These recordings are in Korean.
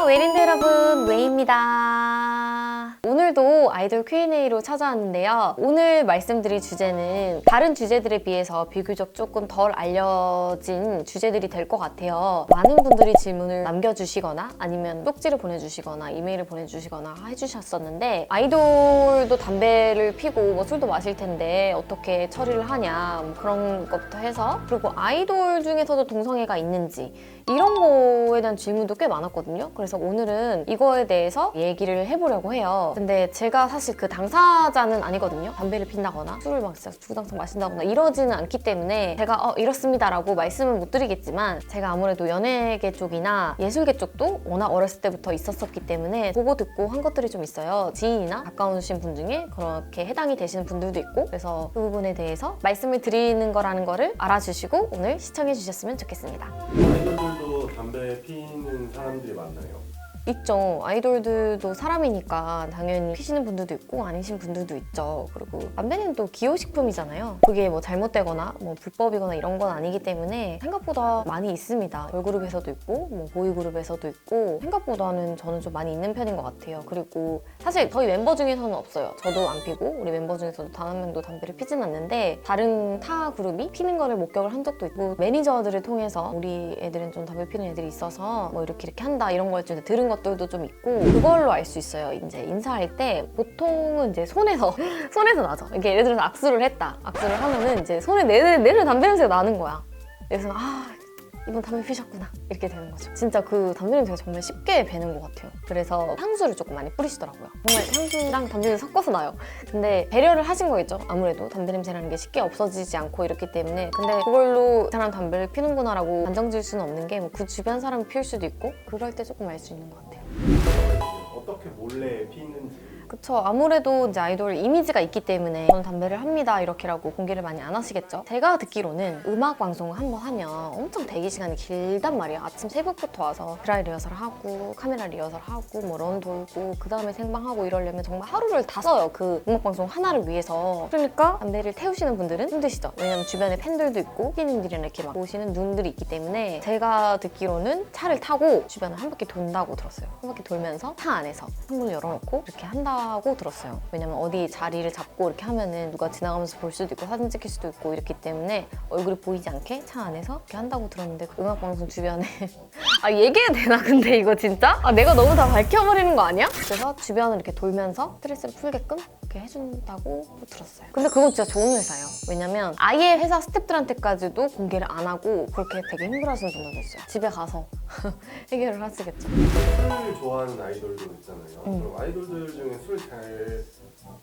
웨이랜드 여러분, 웨이입니다. 오늘도 아이돌 Q&A로 찾아왔는데요. 오늘 말씀드릴 주제는 다른 주제들에 비해서 비교적 조금 덜 알려진 주제들이 될 것 같아요. 많은 분들이 질문을 남겨주시거나 아니면 쪽지를 보내주시거나 이메일을 보내주시거나 해주셨었는데, 아이돌도 담배를 피고 뭐 술도 마실 텐데 어떻게 처리를 하냐, 뭐 그런 것부터 해서, 그리고 아이돌 중에서도 동성애가 있는지 이런 거에 대한 질문도 꽤 많았거든요. 그래서 오늘은 이거에 대해서 얘기를 해보려고 해요. 근데 제가 사실 그 당사자는 아니거든요. 담배를 핀다거나 술을 막 진짜 주구장창 마신다거나 이러지는 않기 때문에 제가 이렇습니다라고 말씀은 못 드리겠지만, 제가 아무래도 연예계 쪽이나 예술계 쪽도 워낙 어렸을 때부터 있었었기 때문에 보고 듣고 한 것들이 좀 있어요. 지인이나 가까우신 분 중에 그렇게 해당이 되시는 분들도 있고, 그래서 그 부분에 대해서 말씀을 드리는 거라는 거를 알아주시고 오늘 시청해 주셨으면 좋겠습니다. 아이돌들도 담배 피는 사람들이 많나요? 있죠. 아이돌들도 사람이니까 당연히 피시는 분들도 있고 아니신 분들도 있죠. 그리고 담배는 또 기호식품이잖아요. 그게 뭐 잘못되거나 뭐 불법이거나 이런 건 아니기 때문에 생각보다 많이 있습니다. 걸그룹에서도 있고 뭐 보이그룹에서도 있고, 생각보다는 저는 좀 많이 있는 편인 것 같아요. 그리고 사실 저희 멤버 중에서는 없어요. 저도 안 피고 우리 멤버 중에서도 단 한 명도 담배를 피진 않는데, 다른 타 그룹이 피는 거를 목격을 한 적도 있고, 매니저들을 통해서 우리 애들은 좀 담배 피는 애들이 있어서 뭐 이렇게 한다 이런 걸 좀 들은 것들도 좀 있고, 그걸로 알 수 있어요. 이제 인사할 때 보통은 이제 손에서 나죠. 이렇게 예를 들어서 악수를 했다. 악수를 하면은 이제 손에 내내 담배 냄새가 나는 거야. 그래서 이분 담배 피셨구나 이렇게 되는 거죠. 진짜 그 담배 냄새가 정말 쉽게 배는 것 같아요. 그래서 향수를 조금 많이 뿌리시더라고요. 정말 향수랑 담배를 섞어서 나요. 근데 배려를 하신 거겠죠. 아무래도 담배 냄새라는 게 쉽게 없어지지 않고 이렇기 때문에. 근데 그걸로 이 사람 담배를 피는구나라고 단정 지을 수는 없는 게, 뭐 그 주변 사람이 피울 수도 있고, 그럴 때 조금 알 수 있는 것 같아요. 어떻게 몰래 피는지. 그쵸. 아무래도 이제 아이돌 이미지가 있기 때문에 저는 담배를 합니다 이렇게라고 공개를 많이 안 하시겠죠. 제가 듣기로는 음악 방송을 한번 하면 엄청 대기 시간이 길단 말이에요. 아침 새벽부터 와서 드라이 리허설 하고 카메라 리허설 하고 뭐 런 돌고 그 다음에 생방하고 이러려면 정말 하루를 다 써요. 그 음악 방송 하나를 위해서. 그러니까 담배를 태우시는 분들은 힘드시죠. 왜냐면 주변에 팬들도 있고 피디님들이랑 이렇게 막 보시는 눈들이 있기 때문에. 제가 듣기로는 차를 타고 주변을 한 바퀴 돈다고 들었어요. 한 바퀴 돌면서 차 안에서 창문을 열어놓고 이렇게 한다고 들었어요. 왜냐면 어디 자리를 잡고 이렇게 하면은 누가 지나가면서 볼 수도 있고 사진 찍힐 수도 있고 이렇기 때문에 얼굴이 보이지 않게 차 안에서 이렇게 한다고 들었는데, 그 음악방송 주변에 얘기해도 되나 근데 이거 진짜? 내가 너무 다 밝혀버리는 거 아니야? 그래서 주변을 이렇게 돌면서 스트레스를 풀게끔 이렇게 해준다고 들었어요. 근데 그건 진짜 좋은 회사예요. 왜냐면 아예 회사 스태프들한테까지도 공개를 안 하고 그렇게 되게 힘들어하시는 분들도 있어요. 집에 가서 해결을 하시겠죠. 술 좋아하는 아이돌도 있잖아요. 그럼 아이돌들 중에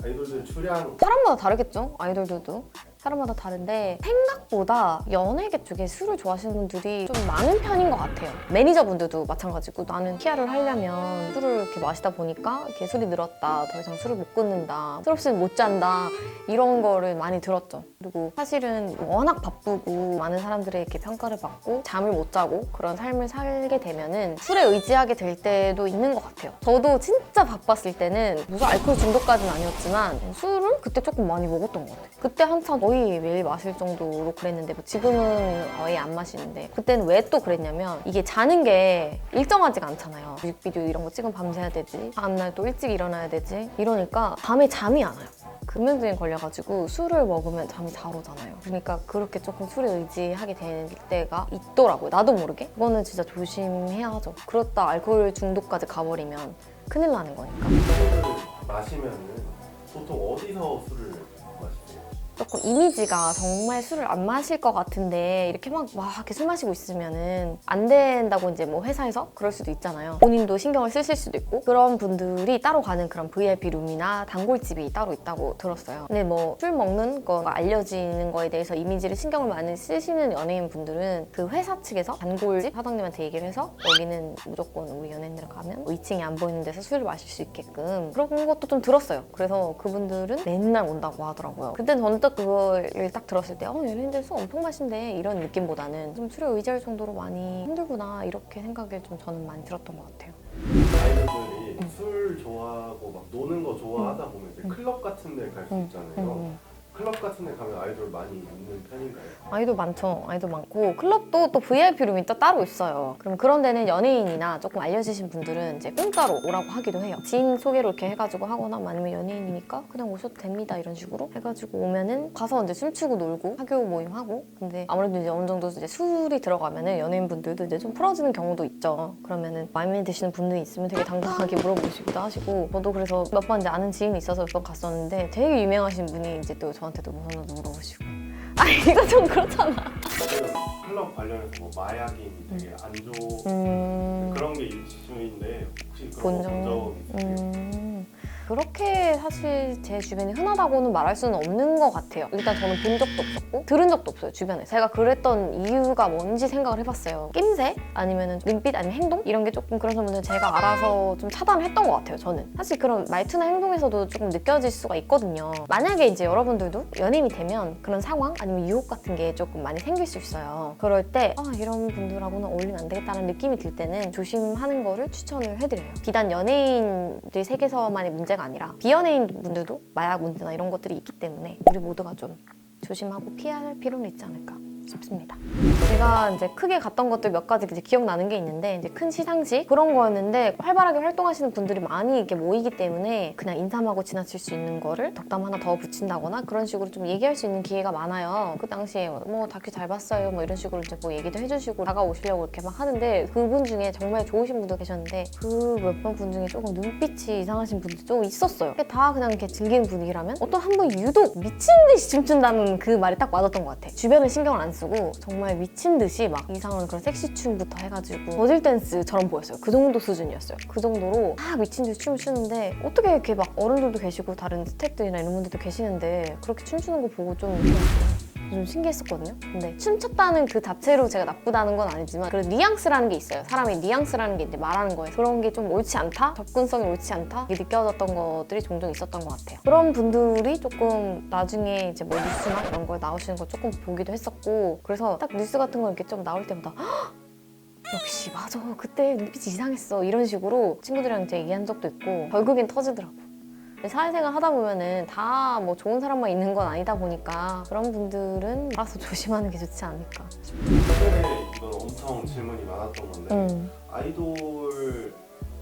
아이돌들 주량 사람마다 다르겠죠? 아이돌들도 사람마다 다른데, 생각보다 연예계 쪽에 술을 좋아하시는 분들이 좀 많은 편인 것 같아요. 매니저분들도 마찬가지고, 나는 PR을 하려면 술을 이렇게 마시다 보니까 이렇게 술이 늘었다, 더 이상 술을 못 끊는다, 술 없이는 못 잔다, 이런 거를 많이 들었죠. 그리고 사실은 워낙 바쁘고 많은 사람들에게 평가를 받고 잠을 못 자고 그런 삶을 살게 되면은 술에 의지하게 될 때도 있는 것 같아요. 저도 진짜 바빴을 때는 무슨 알코올 중독까지는 아니었지만 술을 그때 조금 많이 먹었던 것 같아요. 그때 한참 거의 매일 마실 정도로 그랬는데, 뭐 지금은 아예 안 마시는데, 그때는 왜 또 그랬냐면, 이게 자는 게 일정하지가 않잖아요. 뮤직비디오 이런 거 찍으면 밤새야 되지, 다음날 또 일찍 일어나야 되지, 이러니까 밤에 잠이 안 와요. 금연증에 걸려가지고 술을 먹으면 잠이 잘 오잖아요. 그러니까 그렇게 조금 술에 의지하게 될 때가 있더라고요. 나도 모르게. 그거는 진짜 조심해야 하죠. 그렇다 알코올 중독까지 가버리면 큰일 나는 거니까. 술을 마시면은 보통 어디서 술을 마시세요? 조금 이미지가 정말 술을 안 마실 것 같은데 이렇게 막 이렇게 술 마시고 있으면은 안 된다고 이제 뭐 회사에서 그럴 수도 있잖아요. 본인도 신경을 쓰실 수도 있고, 그런 분들이 따로 가는 그런 VIP 룸이나 단골집이 따로 있다고 들었어요. 근데 뭐 술 먹는 거가 알려지는 거에 대해서 이미지를 신경을 많이 쓰시는 연예인 분들은 그 회사 측에서 단골집 사장님한테 얘기를 해서 여기는 무조건 우리 연예인들 가면 2층이 안 보이는 데서 술을 마실 수 있게끔, 그런 것도 좀 들었어요. 그래서 그분들은 맨날 온다고 하더라고요. 그때 저는 그걸 딱 들었을 때 연예인들 술 엄청 마신대 이런 느낌보다는 좀 술에 의지할 정도로 많이 힘들구나 이렇게 생각을 좀 저는 많이 들었던 것 같아요. 아이돌들이 술 좋아하고 막 노는 거 좋아하다 보면 이제 클럽 같은 데 갈 수 있잖아요. 클럽 같은 데 가면 아이돌 많이 있는 편인가요? 아이돌 많죠. 아이돌 많고 클럽도 또 VIP 룸이 또 따로 있어요. 그럼 그런 데는 연예인이나 조금 알려지신 분들은 이제 공짜로 오라고 하기도 해요. 지인 소개로 이렇게 해가지고 하거나 아니면 연예인이니까 그냥 오셔도 됩니다 이런 식으로 해가지고 오면은 가서 이제 춤추고 놀고 학교 모임 하고. 근데 아무래도 이제 어느 정도 이제 술이 들어가면은 연예인분들도 이제 좀 풀어지는 경우도 있죠. 그러면은 마음에 드시는 분들이 있으면 되게 당당하게 물어보시기도 하시고, 저도 그래서 몇 번 이제 아는 지인이 있어서 몇 번 갔었는데 되게 유명하신 분이 이제 또 저한테도 우선도 물어보시고. 아 이거 좀 그렇잖아. 지금 클럽 관련해서 뭐 마약인 되게 안 좋은 그런 게 이슈인데 혹시 그런 거 본 적 있으세요? 그렇게 사실 제 주변에 흔하다고는 말할 수는 없는 것 같아요. 일단 저는 본 적도 없었고 들은 적도 없어요, 주변에. 제가 그랬던 이유가 뭔지 생각을 해봤어요. 낌새? 아니면 눈빛? 아니면 행동? 이런 게 조금 그런 분들 제가 알아서 좀 차단을 했던 것 같아요, 저는. 사실 그런 말투나 행동에서도 조금 느껴질 수가 있거든요. 만약에 이제 여러분들도 연예인이 되면 그런 상황? 아니면 유혹 같은 게 조금 많이 생길 수 있어요. 그럴 때 이런 분들하고는 어울리면 안 되겠다는 느낌이 들 때는 조심하는 거를 추천을 해드려요. 비단 연예인들 세계에서만의 문제가 아니라 비연예인 분들도 마약 문제나 이런 것들이 있기 때문에 우리 모두가 좀 조심하고 피할 필요는 있지 않을까 싶습니다. 제가 이제 크게 갔던 것들 몇 가지 이제 기억나는 게 있는데, 이제 큰 시상식 그런 거였는데 활발하게 활동하시는 분들이 많이 이렇게 모이기 때문에 그냥 인사하고 지나칠 수 있는 거를 덕담 하나 더 붙인다거나 그런 식으로 좀 얘기할 수 있는 기회가 많아요. 그 당시에 뭐 다큐 잘 봤어요 뭐 이런 식으로 이제 뭐 얘기도 해주시고 다가오시려고 이렇게 막 하는데, 그분 중에 정말 좋으신 분도 계셨는데 그 몇 번 분 중에 조금 눈빛이 이상하신 분도 좀 있었어요. 다 그냥 이렇게 즐기는 분위기라면 어떤 한 분 유독 미친 듯이 춤춘다는 그 말이 딱 맞았던 것 같아. 주변은 신경을 안 쓰고 정말 미친 듯이 막 이상한 그런 섹시 춤부터 해가지고 버질 댄스처럼 보였어요. 그 정도 수준이었어요. 그 정도로 막 미친 듯이 춤을 추는데 어떻게 이렇게 막 어른들도 계시고 다른 스태프들이나 이런 분들도 계시는데 그렇게 춤추는 거 보고 좀 신기했었거든요. 근데 춤췄다는 그 자체로 제가 나쁘다는 건 아니지만 그 뉘앙스라는 게 있어요. 사람의 뉘앙스라는 게 이제 말하는 거예요. 그런 게 좀 옳지 않다? 접근성이 옳지 않다? 이게 느껴졌던 것들이 종종 있었던 것 같아요. 그런 분들이 조금 나중에 이제 뭐 뉴스나 이런 거에 나오시는 거 조금 보기도 했었고, 그래서 딱 뉴스 같은 거 이렇게 좀 나올 때마다 역시 맞아, 그때 눈빛이 이상했어 이런 식으로 친구들이랑 이제 얘기한 적도 있고 결국엔 터지더라고. 사회생활 하다 보면은 다 뭐 좋은 사람만 있는 건 아니다 보니까 그런 분들은 알아서 조심하는 게 좋지 않을까. 최근에 이건 엄청 질문이 많았던 건데 아이돌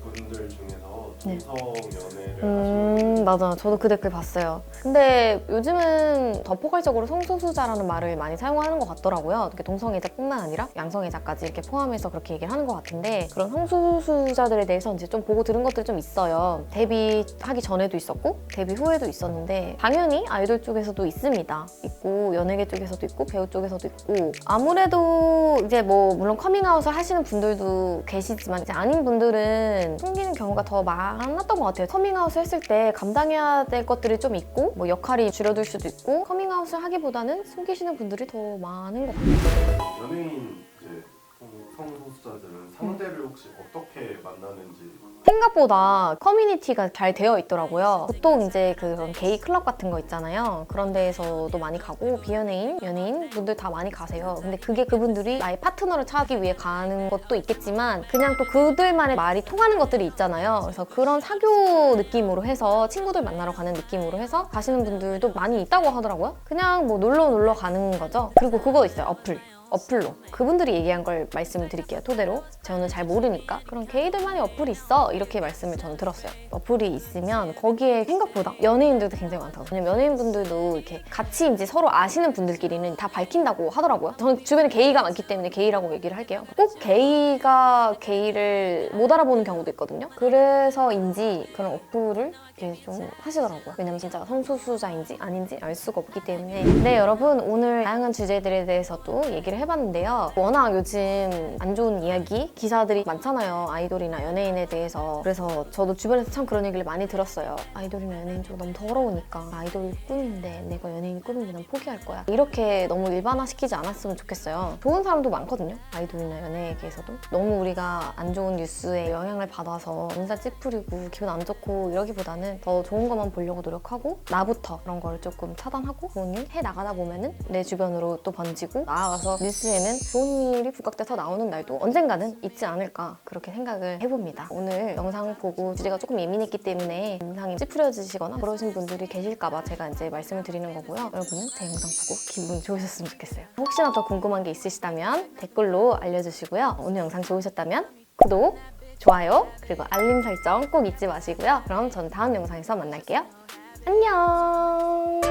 분들 중에서 동성 연애를 하시는 맞아, 저도 그 댓글 봤어요. 근데 요즘은 더 포괄적으로 성소수자라는 말을 많이 사용하는 것 같더라고요. 이렇게 동성애자뿐만 아니라 양성애자까지 이렇게 포함해서 그렇게 얘기를 하는 것 같은데, 그런 성소수자들에 대해서 이제 좀 보고 들은 것들이 좀 있어요. 데뷔하기 전에도 있었고 데뷔 후에도 있었는데, 당연히 아이돌 쪽에서도 있습니다. 있고 연예계 쪽에서도 있고 배우 쪽에서도 있고, 아무래도 이제 뭐 물론 커밍아웃을 하시는 분들도 계시지만 이제 아닌 분들은 숨기는 경우가 더 많았던 것 같아요. 커밍아웃을 했을 때 감당해야 될 것들이 좀 있고 뭐 역할이 줄어들 수도 있고, 커밍아웃을 하기보다는 숨기시는 분들이 더 많은 것 같아요. 연예인 이제 성소수자들은 상대를 혹시 어떻게 만나는지 생각보다 커뮤니티가 잘 되어 있더라고요. 보통 이제 그런 게이 클럽 같은 거 있잖아요. 그런 데에서도 많이 가고 비연예인, 연예인 분들 다 많이 가세요. 근데 그게 그분들이 나의 파트너를 찾기 위해 가는 것도 있겠지만 그냥 또 그들만의 말이 통하는 것들이 있잖아요. 그래서 그런 사교 느낌으로 해서 친구들 만나러 가는 느낌으로 해서 가시는 분들도 많이 있다고 하더라고요. 그냥 뭐 놀러 가는 거죠. 그리고 그거 있어요. 어플로 그분들이 얘기한 걸 말씀을 드릴게요. 토대로 저는 잘 모르니까 그런 게이들만의 어플이 있어 이렇게 말씀을 저는 들었어요. 어플이 있으면 거기에 생각보다 연예인들도 굉장히 많다고. 왜냐면 연예인분들도 이렇게 같이 이제 서로 아시는 분들끼리는 다 밝힌다고 하더라고요. 저는 주변에 게이가 많기 때문에 게이라고 얘기를 할게요. 꼭 게이가 게이를 못 알아보는 경우도 있거든요. 그래서인지 그런 어플을 이렇게 좀 하시더라고요. 왜냐면 진짜 성소수자인지 아닌지 알 수가 없기 때문에. 네, 여러분 오늘 다양한 주제들에 대해서도 얘기를 해봤는데요. 워낙 요즘 안 좋은 이야기, 기사들이 많잖아요. 아이돌이나 연예인에 대해서. 그래서 저도 주변에서 참 그런 얘기를 많이 들었어요. 아이돌이나 연예인 좀 너무 더러우니까 아이돌 꿈인데 내가 연예인 꿈인데 난 포기할 거야. 이렇게 너무 일반화시키지 않았으면 좋겠어요. 좋은 사람도 많거든요. 아이돌이나 연예계에서도. 너무 우리가 안 좋은 뉴스에 영향을 받아서 인사 찌푸리고 기분 안 좋고 이러기보다는 더 좋은 것만 보려고 노력하고 나부터 그런 걸 조금 차단하고 부모님 해 나가다 보면은 내 주변으로 또 번지고 나아가서 뉴스에는 좋은 일이 부각돼서 나오는 날도 언젠가는 있지 않을까 그렇게 생각을 해봅니다. 오늘 영상 보고 주제가 조금 예민했기 때문에 영상이 찌푸려지시거나 그러신 분들이 계실까봐 제가 이제 말씀을 드리는 거고요. 여러분은 제 영상 보고 기분 좋으셨으면 좋겠어요. 혹시나 더 궁금한 게 있으시다면 댓글로 알려주시고요. 오늘 영상 좋으셨다면 구독, 좋아요, 그리고 알림 설정 꼭 잊지 마시고요. 그럼 전 다음 영상에서 만날게요. 안녕!